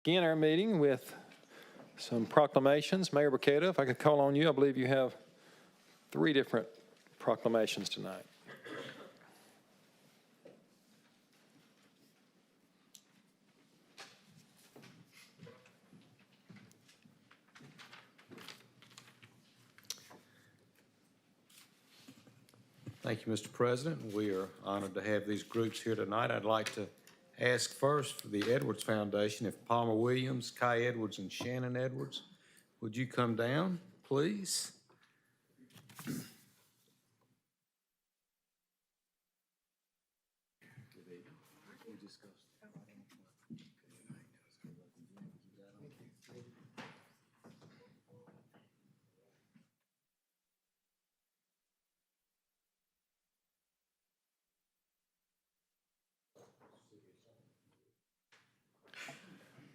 Begin our meeting with some proclamations. Mayor Burketta, if I could call on you, I believe you have 3 different proclamations tonight. Thank you, Mr. President. We are honored to have these groups here tonight. I'd like to ask first for the Edwards Foundation, if Palmer Williams, Kai Edwards, and Shannon Edwards, would you come down, please?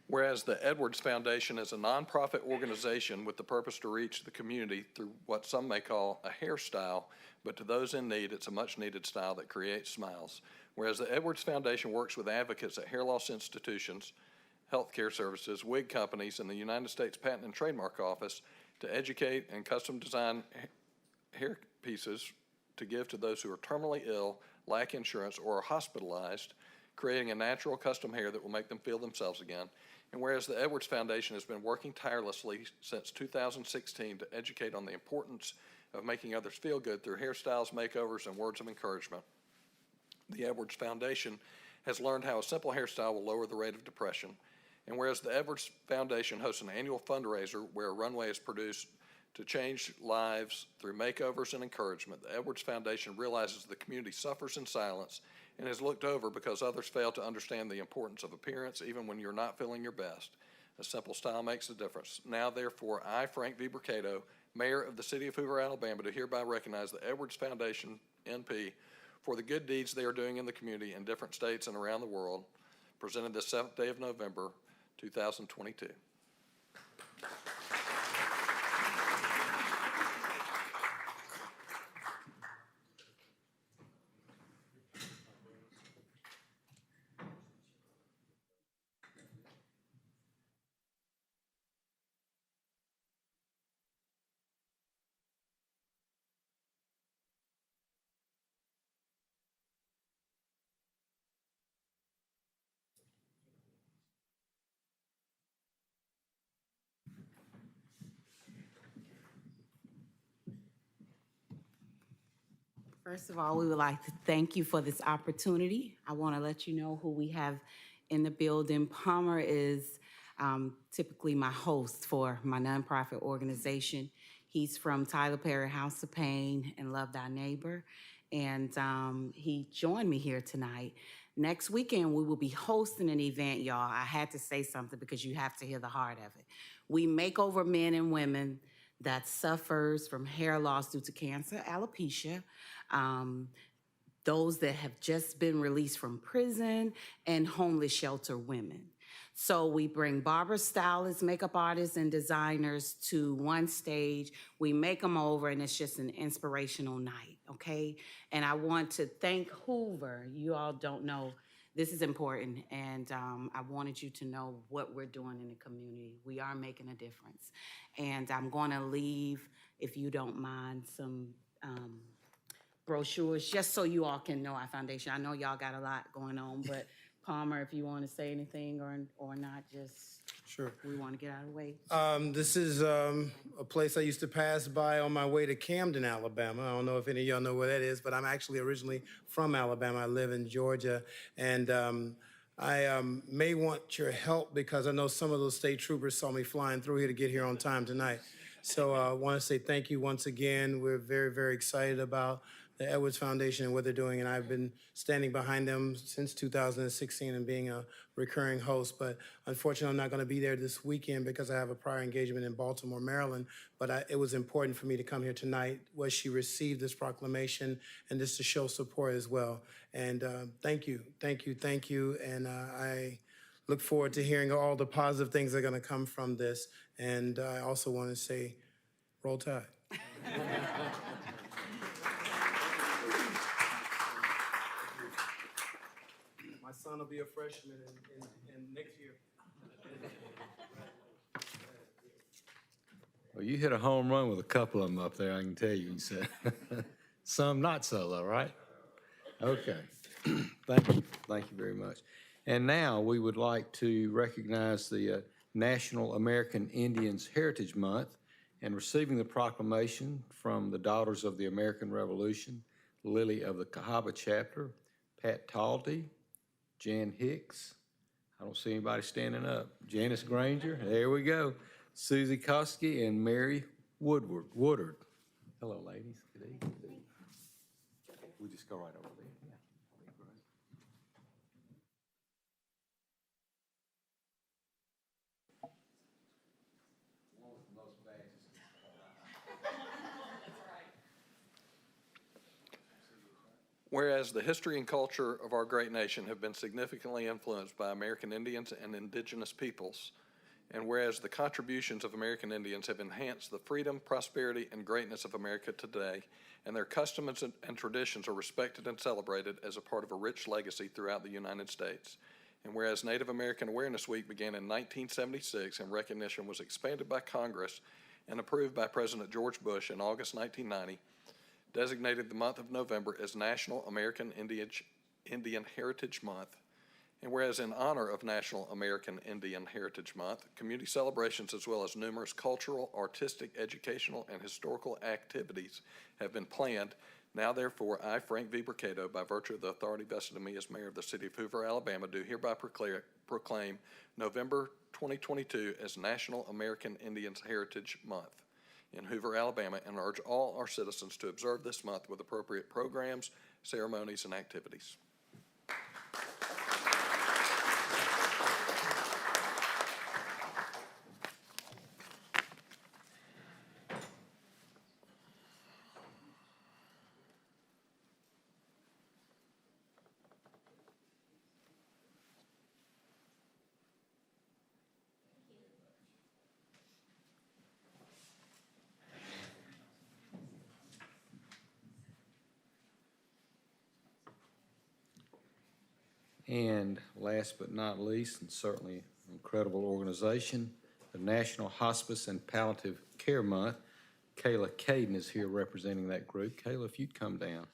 Whereas the Edwards Foundation is a nonprofit organization with the purpose to reach the community through what some may call a hairstyle, but to those in need, it's a much-needed style that creates smiles. Whereas the Edwards Foundation works with advocates at hair loss institutions, healthcare services, wig companies, and the United States Patent and Trademark Office to educate and custom design hair pieces to give to those who are terminally ill, lack insurance, or are hospitalized, creating a natural custom hair that will make them feel themselves again. And whereas the Edwards Foundation has been working tirelessly since 2016 to educate on the importance of making others feel good through hairstyles, makeovers, and words of encouragement, the Edwards Foundation has learned how a simple hairstyle will lower the rate of depression. And whereas the Edwards Foundation hosts an annual fundraiser where a runway is produced to change lives through makeovers and encouragement, the Edwards Foundation realizes the community suffers in silence and is looked over because others fail to understand the importance of appearance even when you're not feeling your best. A simple style makes a difference. Now, therefore, I, Frank V. Burketta, Mayor of the City of Hoover, Alabama, do hereby recognize the Edwards Foundation, NP, for the good deeds they are doing in the community in different states and around the world, presented this 7th day of November, 2022. First of all, we would like to thank you for this opportunity. I want to let you know who we have in the building. Palmer is typically my host for my nonprofit organization. He's from Tyler Perry House of Pain and Love Thy Neighbor, and he joined me here tonight. Next weekend, we will be hosting an event, y'all. I had to say something because you have to hear the heart of it. We make over men and women that suffers from hair loss due to cancer, alopecia, those that have just been released from prison, and homeless shelter women. So we bring barber stylists, makeup artists, and designers to one stage. We make them over, and it's just an inspirational night, okay? And I want to thank Hoover. You all don't know, this is important, and I wanted you to know what we're doing in the community. We are making a difference. And I'm gonna leave, if you don't mind, some brochures, just so you all can know our foundation. I know y'all got a lot going on, but Palmer, if you want to say anything or not, just Sure. we want to get out of the way. This is a place I used to pass by on my way to Camden, Alabama. I don't know if any of y'all know where that is, but I'm actually originally from Alabama. I live in Georgia, and I may want your help because I know some of those state troopers saw me flying through here to get here on time tonight. So I want to say thank you once again. We're very, very excited about the Edwards Foundation and what they're doing, and I've been standing behind them since 2016 and being a recurring host, but unfortunately I'm not going to be there this weekend because I have a prior engagement in Baltimore, Maryland, but it was important for me to come here tonight where she received this proclamation and just to show support as well. And thank you, and I look forward to hearing all the positive things that are going to come from this, and I also want to say, roll Tide. My son will be a freshman in next year. Well, you hit a home run with a couple of them up there, I can tell you. So. Some not so, though, right? Okay. Thank you very much. And now we would like to recognize the National American Indians Heritage Month and receiving the proclamation from the Daughters of the American Revolution, Lily of the Cahaba Chapter, Pat Talty, Jan Hicks. I don't see anybody standing up. Janice Granger, there we go. Susie Koski and Mary Woodard. Hello, ladies. Good evening. We'll just go right over there. Yeah. Whereas the history and culture of our great nation have been significantly influenced by American Indians and indigenous peoples, and whereas the contributions of American Indians have enhanced the freedom, prosperity, and greatness of America today, and their customs and traditions are respected and celebrated as a part of a rich legacy throughout the United States. And whereas Native American Awareness Week began in 1976 and recognition was expanded by Congress and approved by President George Bush in August 1990, designated the month of November as National American Indian Heritage Month. And whereas in honor of National American Indian Heritage Month, community celebrations as well as numerous cultural, artistic, educational, and historical activities have been planned, now therefore I, Frank V. Burcato, by virtue of the authority vested in me as mayor of the city of Hoover, Alabama, do hereby proclaim November 2022 as National American Indians Heritage Month in Hoover, Alabama, and urge all our citizens to observe this month with appropriate programs, ceremonies, and activities. And last but not least, and certainly an incredible organization, the National Hospice and Palliative Care Month. Kayla Caden is here representing that group. Kayla, if you'd come down.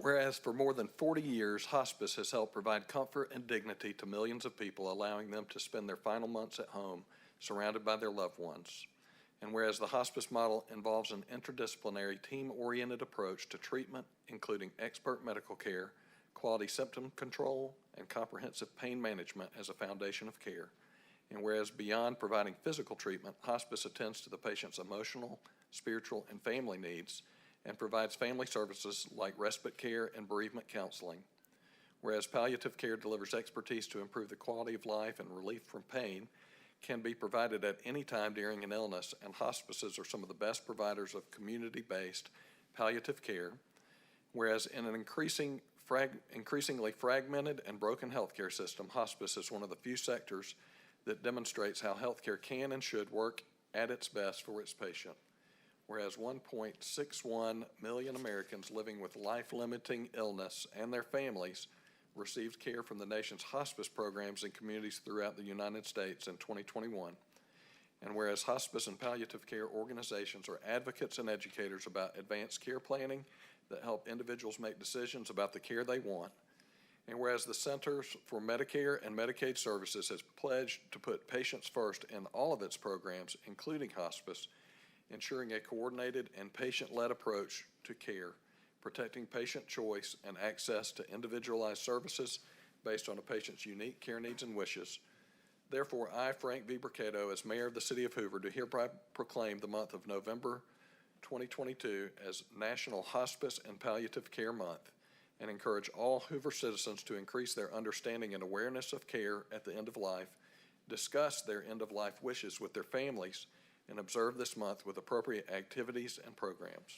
Whereas for more than 40 years, hospice has helped provide comfort and dignity to millions of people, allowing them to spend their final months at home, surrounded by their loved ones. And whereas the hospice model involves an interdisciplinary, team-oriented approach to treatment, including expert medical care, quality symptom control, and comprehensive pain management as a foundation of care. And whereas beyond providing physical treatment, hospice attends to the patient's emotional, spiritual, and family needs, and provides family services like respite care and bereavement counseling. Whereas palliative care delivers expertise to improve the quality of life and relief from pain, can be provided at any time during an illness, and hospices are some of the best providers of community-based palliative care. Whereas in an increasingly fragmented and broken healthcare system, hospice is one of the few sectors that demonstrates how healthcare can and should work at its best for its patient. Whereas 1.61 million Americans living with life-limiting illness and their families received care from the nation's hospice programs in communities throughout the United States in 2021. And whereas hospice and palliative care organizations are advocates and educators about advanced care planning that help individuals make decisions about the care they want. And whereas the Centers for Medicare and Medicaid Services has pledged to put patients first in all of its programs, including hospice, ensuring a coordinated and patient-led approach to care, protecting patient choice and access to individualized services based on a patient's unique care needs and wishes. Therefore, I, Frank V. Burcato, as mayor of the city of Hoover, do hereby proclaim the month of November 2022 as National Hospice and Palliative Care Month, and encourage all Hoover citizens to increase their understanding and awareness of care at the end of life, discuss their end-of-life wishes with their families, and observe this month with appropriate activities and programs.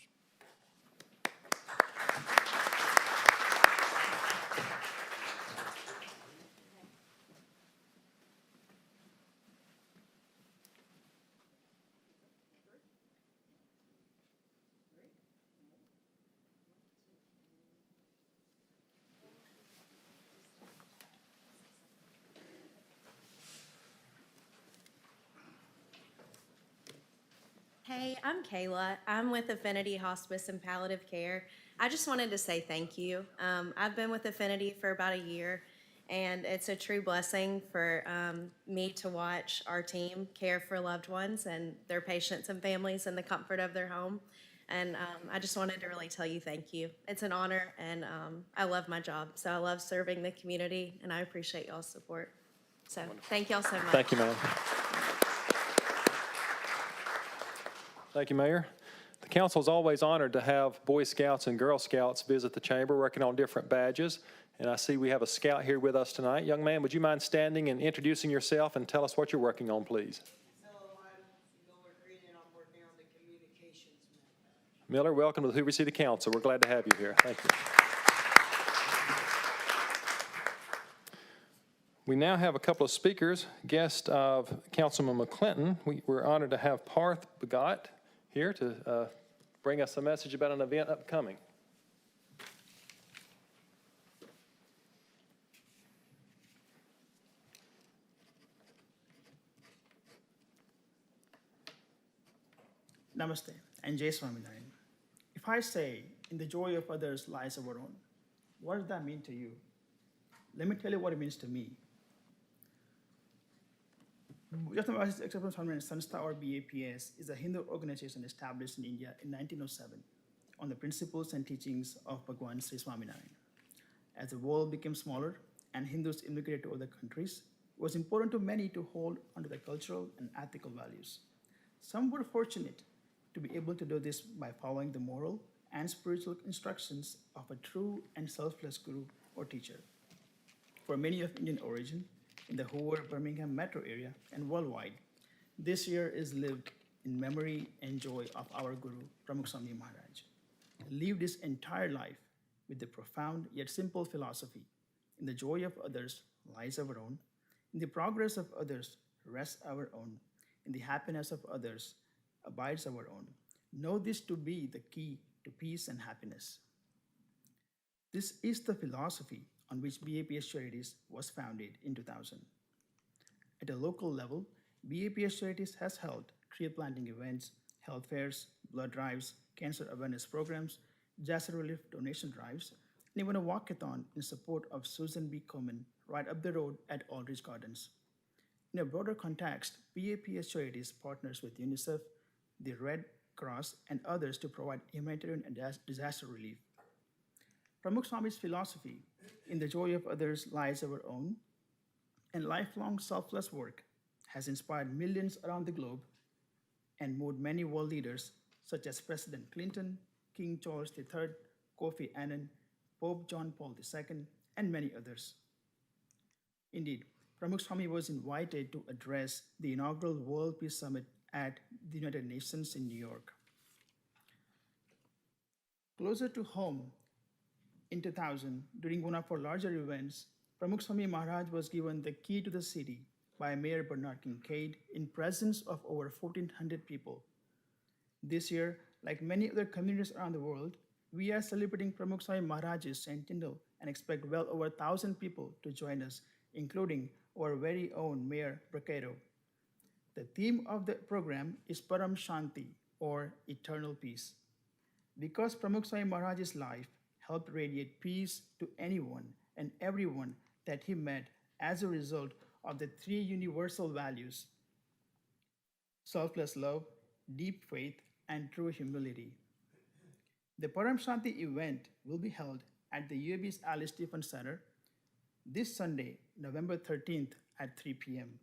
Hey, I'm Kayla. I'm with Affinity Hospice and Palliative Care. I just wanted to say thank you. I've been with Affinity for about a year, and it's a true blessing for me to watch our team care for loved ones and their patients and families in the comfort of their home. And I just wanted to really tell you thank you. It's an honor, and I love my job. So I love serving the community, and I appreciate y'all's support. So thank y'all so much. Thank you, ma'am. Thank you, Mayor. The council is always honored to have Boy Scouts and Girl Scouts visit the chamber working on different badges. And I see we have a scout here with us tonight. Young man, would you mind standing and introducing yourself and tell us what you're working on, please? Hello, I'm Miller Green, and I'm working on the communications map. Miller, welcome to the Hoover City Council. We're glad to have you here. Thank you. We now have a couple of speakers, guest of Councilman McClinton. We're honored to have Parth Bhagat here to bring us a message about an event upcoming. Namaste and Jai Swaminarayan. If I say, in the joy of others lies our own, what does that mean to you? Let me tell you what it means to me. Acceptance Sanstha, or BAPS, is a Hindu organization established in India in 1907 on the principles and teachings of Bhagwan Sri Swaminarayan. As the world became smaller and Hindus immigrated to other countries, it was important to many to hold onto the cultural and ethical values. Some were fortunate to be able to do this by following the moral and spiritual instructions of a true and selfless guru or teacher. For many of Indian origin, in the Hoover, Birmingham metro area and worldwide, this year is lived in memory and joy of our Guru, Pramukh Swami Maharaj. He lived his entire life with the profound yet simple philosophy: in the joy of others lies our own, in the progress of others rests our own, in the happiness of others abides our own. Know this to be the key to peace and happiness. This is the philosophy on which BAPS Charities was founded in 2000. At a local level, BAPS Charities has held tree planting events, health fairs, blood drives, cancer awareness programs, disaster relief donation drives, and even a walkathon in support of Susan B. Komen right up the road at Aldrich Gardens. In a broader context, BAPS Charities partners with UNICEF, the Red Cross, and others to provide humanitarian and disaster relief. Pramukh Swami's philosophy, in the joy of others lies our own, and lifelong selfless work has inspired millions around the globe and moved many world leaders such as President Clinton, King Charles III, Kofi Annan, Pope John Paul II, and many others. Indeed, Pramukh Swami was invited to address the inaugural World Peace Summit at the United Nations in New York. Closer to home, in 2000, during one of our larger events, Pramukh Swami Maharaj was given the key to the city by Mayor Bernard Kincaid in presence of over 1,400 people. This year, like many other communities around the world, we are celebrating Pramukh Swami Maharaj's centennial and expect well over 1,000 people to join us, including our very own Mayor Bracato. The theme of the program is Param Shanti, or eternal peace. Because Pramukh Swami Maharaj's life helped radiate peace to anyone and everyone that he met as a result of the three universal values: selfless love, deep faith, and true humility. The Param Shanti event will be held at the UAB's Alice Stephens Center this Sunday, November 13th at 3 p.m.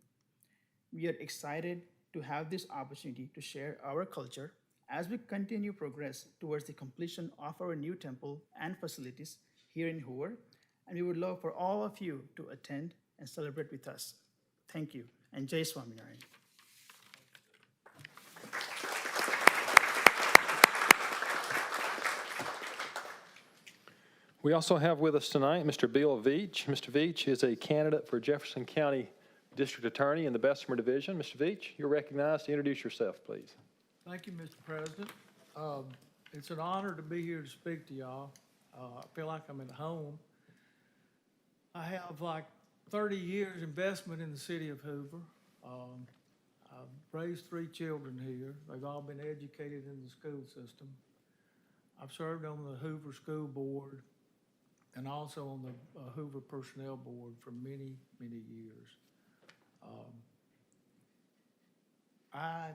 We are excited to have this opportunity to share our culture as we continue progress towards the completion of our new temple and facilities here in Hoover, and we would love for all of you to attend and celebrate with us. Thank you, and Jai Swaminarayan. We also have with us tonight Mr. Bill Veach. Mr. Veach is a candidate for Jefferson County District Attorney in the Bessemer Division. Mr. Veach, you're recognized to introduce yourself, please. Thank you, Mr. President. It's an honor to be here to speak to y'all. I feel like I'm at home. I have like 30 years investment in the city of Hoover. I've raised 3 children here. They've all been educated in the school system. I've served on the Hoover School Board and also on the Hoover Personnel Board for many, many years. I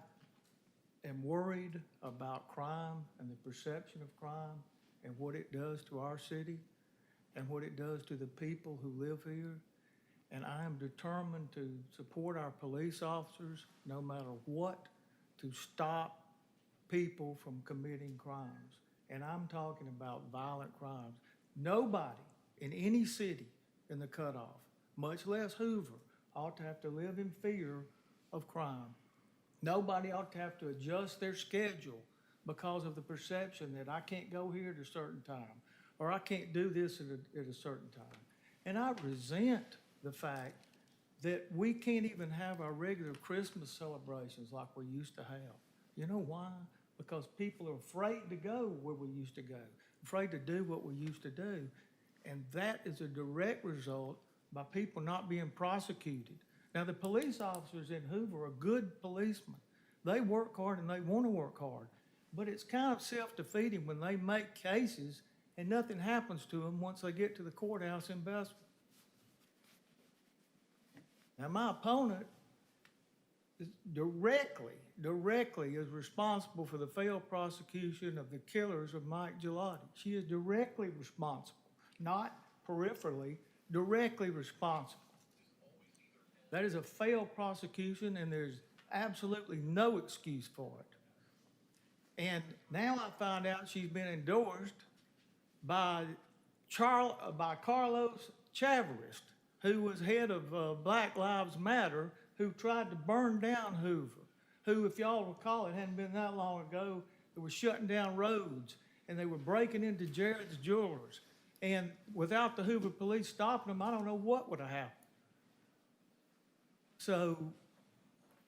am worried about crime and the perception of crime and what it does to our city and what it does to the people who live here. And I am determined to support our police officers, no matter what, to stop people from committing crimes. And I'm talking about violent crimes. Nobody in any city in the cutoff, much less Hoover, ought to have to live in fear of crime. Nobody ought to have to adjust their schedule because of the perception that I can't go here at a certain time, or I can't do this at a certain time. And I resent the fact that we can't even have our regular Christmas celebrations like we used to have. You know why? Because people are afraid to go where we used to go, afraid to do what we used to do. And that is a direct result by people not being prosecuted. Now, the police officers in Hoover are good policemen. They work hard and they want to work hard. But it's kind of self-defeating when they make cases and nothing happens to them once they get to the courthouse in Bessemer. Now, my opponent is directly is responsible for the failed prosecution of the killers of Mike Gelati. She is directly responsible, not peripherally, directly responsible. That is a failed prosecution, and there's absolutely no excuse for it. And now I find out she's been endorsed by Carlos Chavarist, who was head of Black Lives Matter, who tried to burn down Hoover, who, if y'all recall, it hadn't been that long ago, they were shutting down roads, and they were breaking into Jared's Jewelers. And without the Hoover police stopping them, I don't know what would have happened. So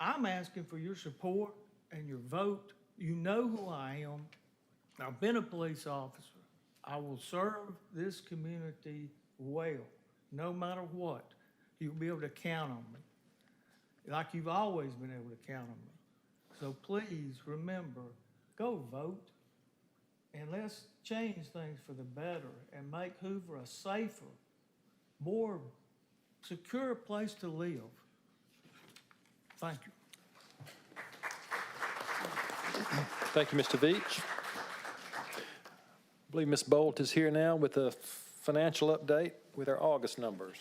I'm asking for your support and your vote. You know who I am. I've been a police officer. I will serve this community well, no matter what. You'll be able to count on me, like you've always been able to count on me. So please remember, go vote, and let's change things for the better and make Hoover a safer, more secure place to live. Thank you. Thank you, Mr. Veach. I believe Ms. Bolt is here now with a financial update with our August numbers.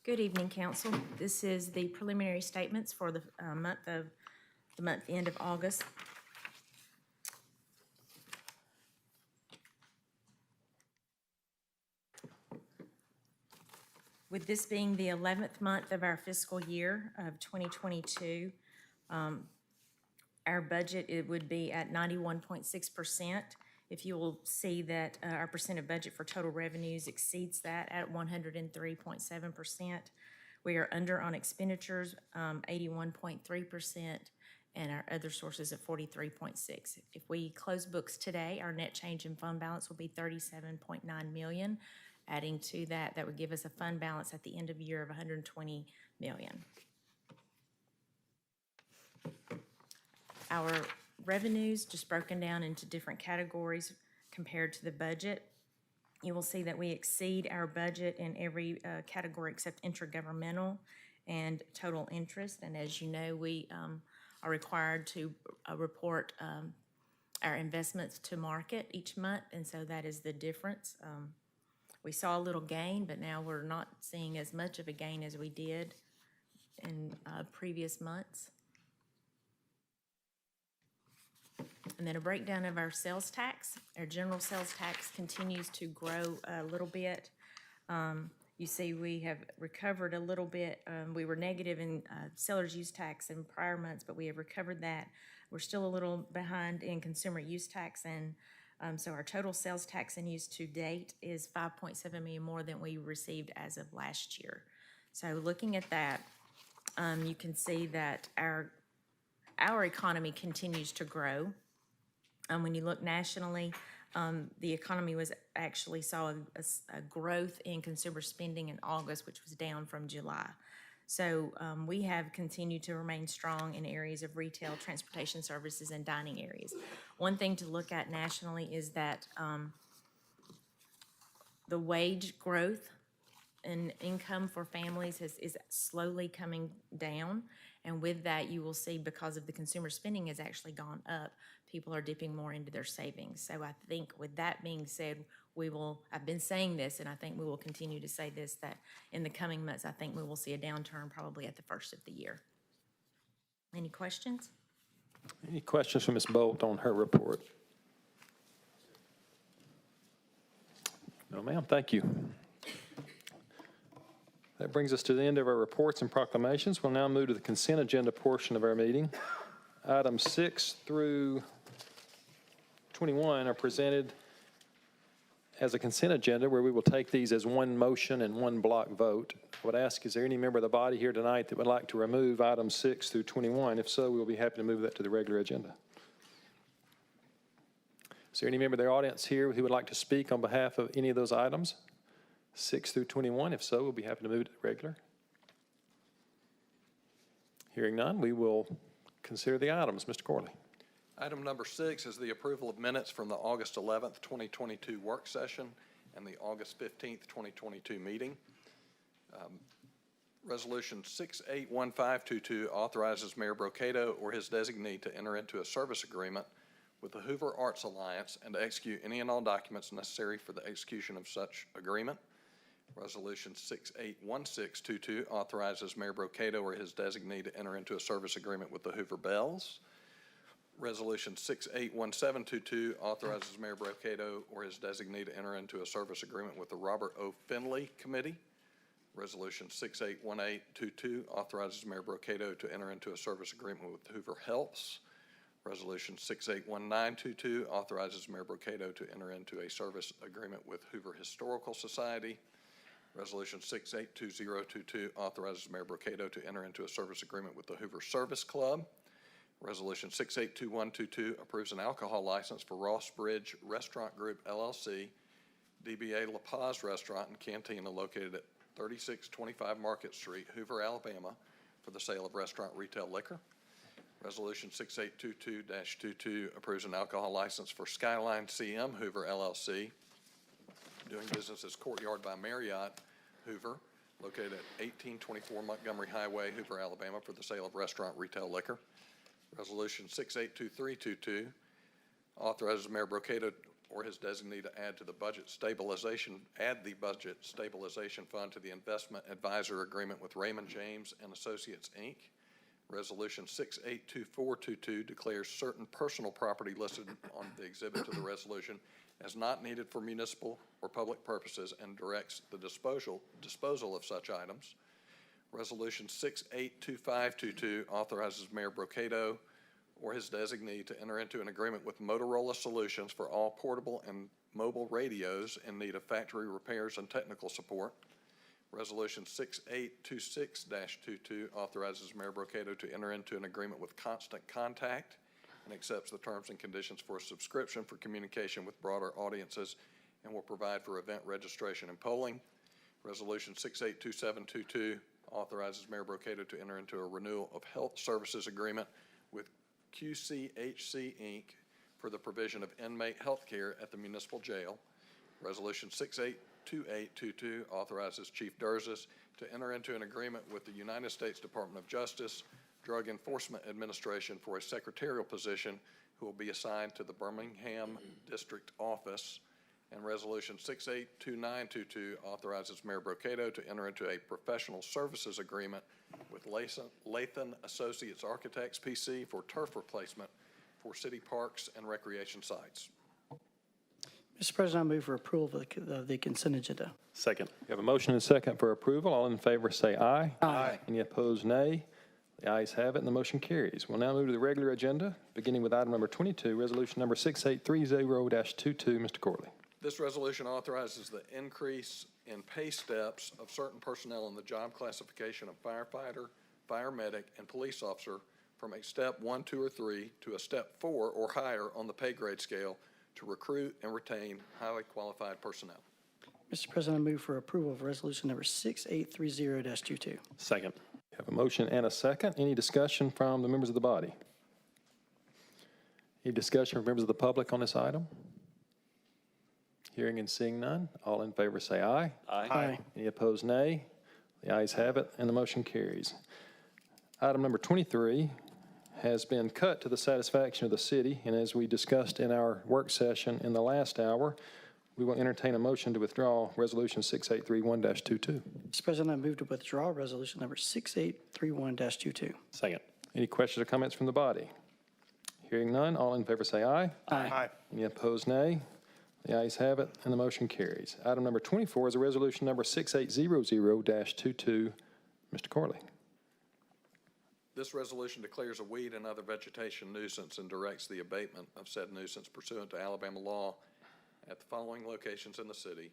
Good evening, Council. This is the preliminary statements for the month end of August. With this being the 11th month of our fiscal year of 2022, our budget, it would be at 91.6%. If you will see that our percent of budget for total revenues exceeds that at 103.7%. We are under on expenditures, 81.3%, and our other sources at 43.6%. If we close books today, our net change in fund balance will be $37.9 million. Adding to that, that would give us a fund balance at the end of year of $120 million. Our revenues, just broken down into different categories compared to the budget. You will see that we exceed our budget in every category except intergovernmental and total interest. And as you know, we are required to report our investments to market each month, and so that is the difference. We saw a little gain, but now we're not seeing as much of a gain as we did in previous months. And then a breakdown of our sales tax. Our general sales tax continues to grow a little bit. You see we have recovered a little bit. We were negative in seller's use tax in prior months, but we have recovered that. We're still a little behind in consumer use tax, and so our total sales tax in use to date is $5.7 million more than we received as of last year. So looking at that, you can see that our economy continues to grow. When you look nationally, The economy was actually saw a growth in consumer spending in August, which was down from July. So we have continued to remain strong in areas of retail, transportation services, and dining areas. One thing to look at nationally is that the wage growth and income for families is slowly coming down. And with that, you will see, because of the consumer spending has actually gone up, people are dipping more into their savings. So I think with that being said, I've been saying this, and I think we will continue to say this, that in the coming months, I think we will see a downturn probably at the first of the year. Any questions? Any questions from Ms. Bolt on her report? No, ma'am. Thank you. That brings us to the end of our reports and proclamations. We'll now move to the consent agenda portion of our meeting. Items 6 through 21 are presented as a consent agenda, where we will take these as one motion and one block vote. I would ask, is there any member of the body here tonight that would like to remove items 6 through 21? If so, we'll be happy to move that to the regular agenda. Is there any member of the audience here who would like to speak on behalf of any of those items, 6 through 21? If so, we'll be happy to move it to the regular. Hearing none, we will consider the items. Mr. Corley. Item number 6 is the approval of minutes from the August 11th, 2022 work session and the August 15th, 2022 meeting. Resolution 681522 authorizes Mayor Brocato or his designee to enter into a service agreement with the Hoover Arts Alliance and to execute any and all documents necessary for the execution of such agreement. Resolution 681622 authorizes Mayor Brocato or his designee to enter into a service agreement with the Hoover Bells. Resolution 681722 authorizes Mayor Brocato or his designee to enter into a service agreement with the Robert O. Finley Committee. Resolution 681822 authorizes Mayor Brocato to enter into a service agreement with Hoover Helps. Resolution 681922 authorizes Mayor Brocato to enter into a service agreement with Hoover Historical Society. Resolution 682022 authorizes Mayor Brocato to enter into a service agreement with the Hoover Service Club. Resolution 682122 approves an alcohol license for Ross Bridge Restaurant Group, LLC, DBA La Paz Restaurant and Cantina located at 3625 Market Street, Hoover, Alabama, for the sale of restaurant retail liquor. Resolution 6822-22 approves an alcohol license for Skyline CM Hoover, LLC, doing business as Courtyard by Marriott Hoover, located at 1824 Montgomery Highway, Hoover, Alabama, for the sale of restaurant retail liquor. Resolution 682322 authorizes Mayor Brocato or his designee to add the budget stabilization fund to the investment advisor agreement with Raymond James and Associates, Inc. Resolution 682422 declares certain personal property listed on the exhibit to the resolution as not needed for municipal or public purposes and directs the disposal of such items. Resolution 682522 authorizes Mayor Brocato or his designee to enter into an agreement with Motorola Solutions for all portable and mobile radios in need of factory repairs and technical support. Resolution 6826-22 authorizes Mayor Brocato to enter into an agreement with Constant Contact and accepts the terms and conditions for a subscription for communication with broader audiences and will provide for event registration and polling. Resolution 682722 authorizes Mayor Brocato to enter into a renewal of health services agreement with QCHC, Inc. for the provision of inmate health care at the municipal jail. Resolution 682822 authorizes Chief Durzis to enter into an agreement with the United States Department of Justice Drug Enforcement Administration for a secretarial position who will be assigned to the Birmingham District Office. And Resolution 682922 authorizes Mayor Brocato to enter into a professional services agreement with Lathan Associates Architects, PC, for turf replacement for city parks and recreation sites. Mr. President, I move for approval of the consent agenda. Second. We have a motion and a second for approval. All in favor say aye. Aye. Any opposed, nay. The ayes have it, and the motion carries. We'll now move to the regular agenda, beginning with item number 22, resolution number 6830-22. Mr. Corley. This resolution authorizes the increase in pay steps of certain personnel in the job classification of firefighter, fire medic, and police officer from a step 1, 2, or 3 to a step 4 or higher on the pay grade scale to recruit and retain highly qualified personnel. Mr. President, I move for approval of resolution number 6830-22. Second. We have a motion and a second. Any discussion from the members of the body? Any discussion from members of the public on this item? Hearing and seeing none, all in favor say aye. Aye. Any opposed, nay. The ayes have it, and the motion carries. Item number 23 has been cut to the satisfaction of the city, and as we discussed in our work session in the last hour, we will entertain a motion to withdraw Resolution 6831-22. Mr. President, I move to withdraw resolution number 6831-22. Second. Any questions or comments from the body? Hearing none, all in favor say aye. Aye. Any opposed, nay. The ayes have it, and the motion carries. Item number 24 is a resolution number 6800-22. Mr. Corley. This resolution declares a weed and other vegetation nuisance and directs the abatement of said nuisance pursuant to Alabama law at the following locations in the city: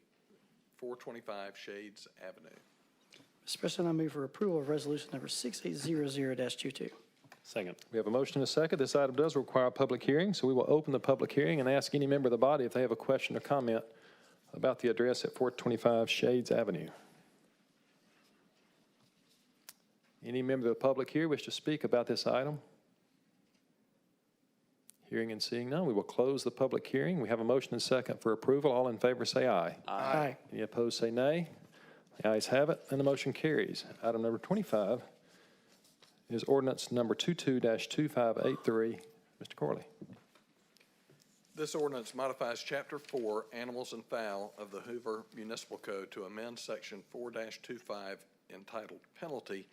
425 Shades Avenue. Mr. President, I move for approval of resolution number 6800-22. Second. We have a motion and a second. This item does require a public hearing, so we will open the public hearing and ask any member of the body if they have a question or comment about the address at 425 Shades Avenue. Any member of the public here wish to speak about this item? Hearing and seeing none, we will close the public hearing. We have a motion and second for approval. All in favor say aye. Aye. Any opposed say nay. The ayes have it, and the motion carries. Item number 25 is ordinance number 22-2583. Mr. Corley. This ordinance modifies Chapter 4, Animals and Fowl of the Hoover Municipal Code to amend Section 4-25 entitled Penalty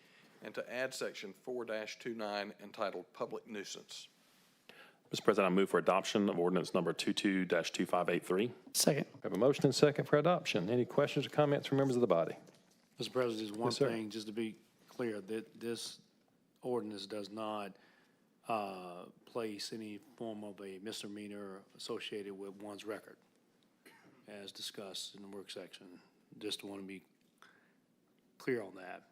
and to add Section 4-29 entitled Public Nuisance. Mr. President, I move for adoption of ordinance number 22-2583. Second. We have a motion and second for adoption. Any questions or comments from members of the body? Mr. President, just one Yes, sir. thing, just to be clear, that this ordinance does not place any form of a misdemeanor associated with one's record, as discussed in the work section. Just want to be clear on that.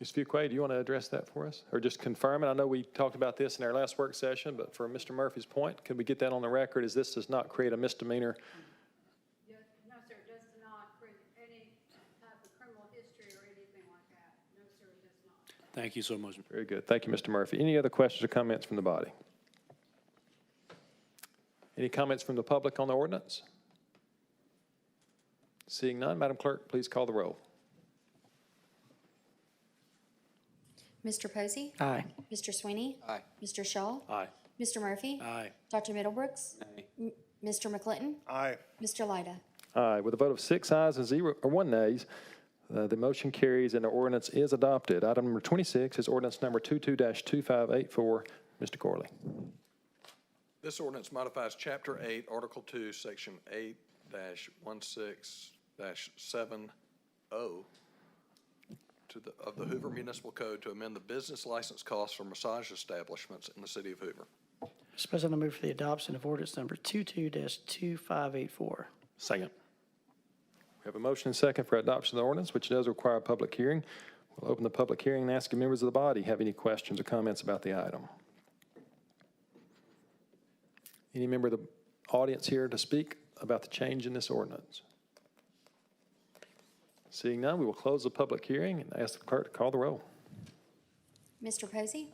Ms. Fuquay, do you want to address that for us? Or just confirm it? I know we talked about this in our last work session, but for Mr. Murphy's point, can we get that on the record? Is this does not create a misdemeanor? Yes, no, sir, it does not create any type of criminal history or anything like that. No, sir, it does not. Thank you so much. Very good. Thank you, Mr. Murphy. Any other questions or comments from the body? Any comments from the public on the ordinance? Seeing none, Madam Clerk, please call the roll. Mr. Posey? Aye. Mr. Sweeney? Aye. Mr. Shaw? Aye. Mr. Murphy? Aye. Dr. Middlebrooks? Mr. McClinton? Aye. Mr. Lyda? Aye. With a vote of 6 ayes and 1 nays, the motion carries and the ordinance is adopted. Item number 26 is ordinance number 22-2584. Mr. Corley. This ordinance modifies Chapter 8, Article 2, Section 8-16-70 of the Hoover Municipal Code to amend the business license costs for massage establishments in the city of Hoover. Mr. President, I move for the adoption of ordinance number 22-2584. Second. We have a motion and second for adoption of the ordinance, which does require a public hearing. We'll open the public hearing and ask if members of the body have any questions or comments about the item. Any member of the audience here to speak about the change in this ordinance? Seeing none, we will close the public hearing and ask the clerk to call the roll. Mr. Posey?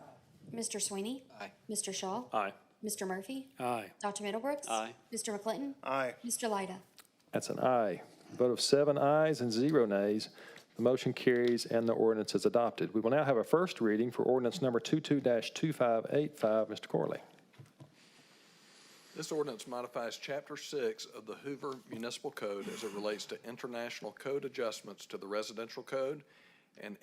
Mr. Sweeney? Aye. Mr. Shaw? Aye. Mr. Murphy? Aye. Dr. Middlebrooks? Aye. Mr. McClinton? Aye. Mr. Lyda? That's an aye. Vote of 7 ayes and 0 nays. The motion carries and the ordinance is adopted. We will now have a first reading for ordinance number 22-2585. Mr. Corley. This ordinance modifies Chapter 6 of the Hoover Municipal Code as it relates to international code adjustments to the residential code and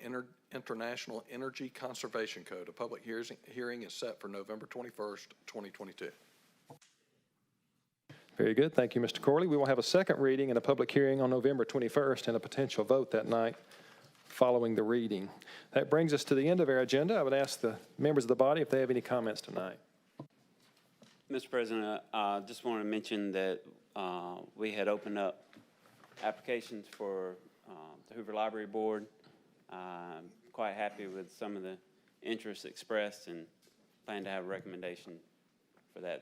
international energy conservation code. A public hearing is set for November 21st, 2022. Very good. Thank you, Mr. Corley. We will have a second reading and a public hearing on November 21st and a potential vote that night following the reading. That brings us to the end of our agenda. I would ask the members of the body if they have any comments tonight. Mr. President, I just want to mention that we had opened up applications for the Hoover Library Board. I'm quite happy with some of the interest expressed and plan to have a recommendation for that